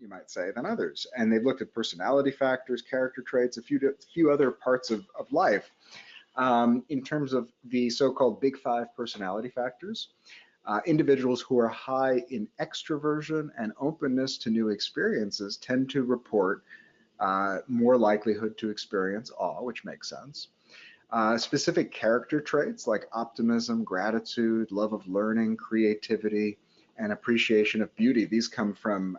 you might say, than others. And they've looked at personality factors, character traits, a few other parts of life in terms of the so-called big five personality factors. Individuals who are high in extroversion and openness to new experiences tend to report more likelihood to experience awe, which makes sense. Specific character traits like optimism, gratitude, love of learning, creativity, and appreciation of beauty. These come from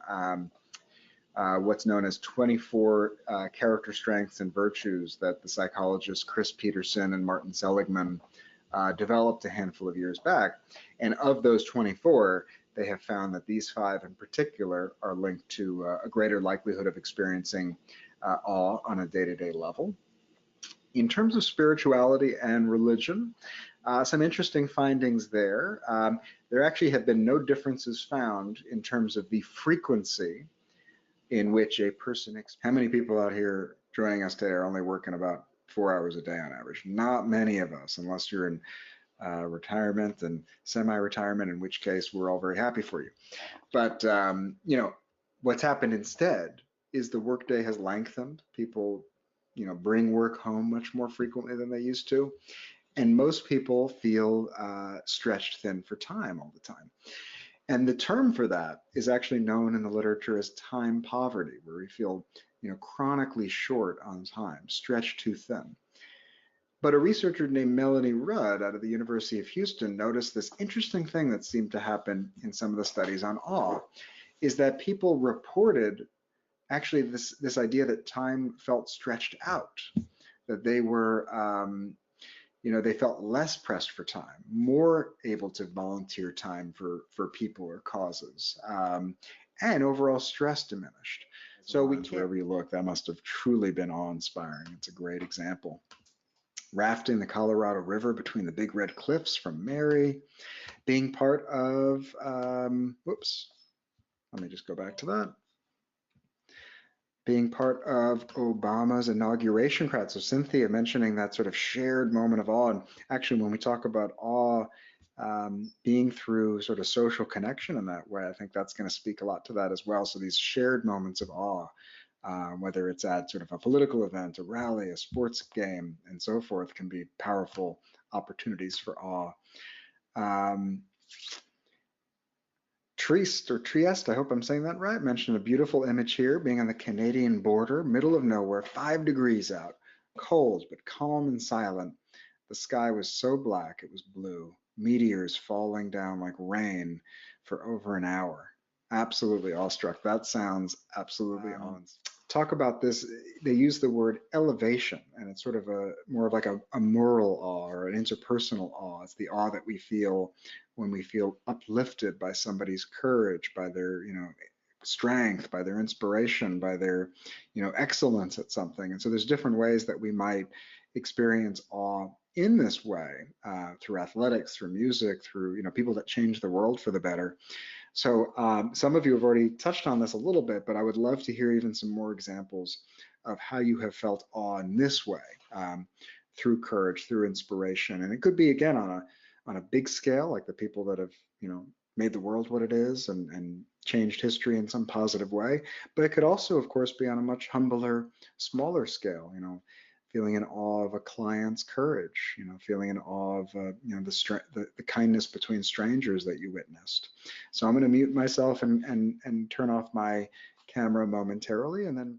what's known as 24 character strengths and virtues that the psychologists Chris Peterson and Martin Seligman developed a handful of years back. And of those 24, they have found that these five in particular are linked to a greater likelihood of experiencing awe on a day-to-day level. In terms of spirituality and religion, some interesting findings there. There actually have been no differences found in terms of the frequency in which a person, how many people out here joining us today are only working about 4 hours a day on average? Not many of us, unless you're in retirement and semi-retirement, in which case we're all very happy for you. But you know, what's happened instead is the workday has lengthened. People, you know, bring work home much more frequently than they used to, and most people feel stretched thin for time all the time. And the term for that is actually known in the literature as time poverty, where we feel, you know, chronically short on time, stretched too thin. But a researcher named Melanie Rudd out of the University of Houston noticed this interesting thing that seemed to happen in some of the studies on awe, is that people reported actually this idea that time felt stretched out, that they were, you know, they felt less pressed for time, more able to volunteer time for people or causes, and overall stress diminished. So we can't, wherever you look, that must have truly been awe-inspiring. It's a great example. Rafting the Colorado River between the Big Red Cliffs from Mary, being part of, whoops, let me just go back to that. Being part of Obama's inauguration crowd. So Cynthia mentioning that sort of shared moment of awe. And actually, when we talk about awe being through sort of social connection in that way, I think that's going to speak a lot to that as well. So these shared moments of awe, whether it's at sort of a political event, a rally, a sports game, and so forth, can be powerful opportunities for awe. Trieste, I hope I'm saying that right, mentioned a beautiful image here, being on the Canadian border, middle of nowhere, 5 degrees out, cold but calm and silent. The sky was so black it was blue, meteors falling down like rain for over an hour. Absolutely awestruck. That sounds absolutely awe-inspiring. Talk about this, they use the word elevation, and it's sort of more of like a moral awe or an interpersonal awe. It's the awe that we feel when we feel uplifted by somebody's courage, by their, you know, strength, by their inspiration, by their, you know, excellence at something. And so there's different ways that we might experience awe in this way, through athletics, through music, through, you know, people that change the world for the better. So some of you have already touched on this a little bit, but I would love to hear even some more examples of how you have felt awe in this way, through courage, through inspiration. And it could be, again, on a big scale, like the people that have, you know, made the world what it is and changed history in some positive way. But it could also, of course, be on a much humbler, smaller scale, you know, feeling in awe of a client's courage, you know, feeling in awe of, you know, the kindness between strangers that you witnessed. So I'm going to mute myself and turn off my camera momentarily, and then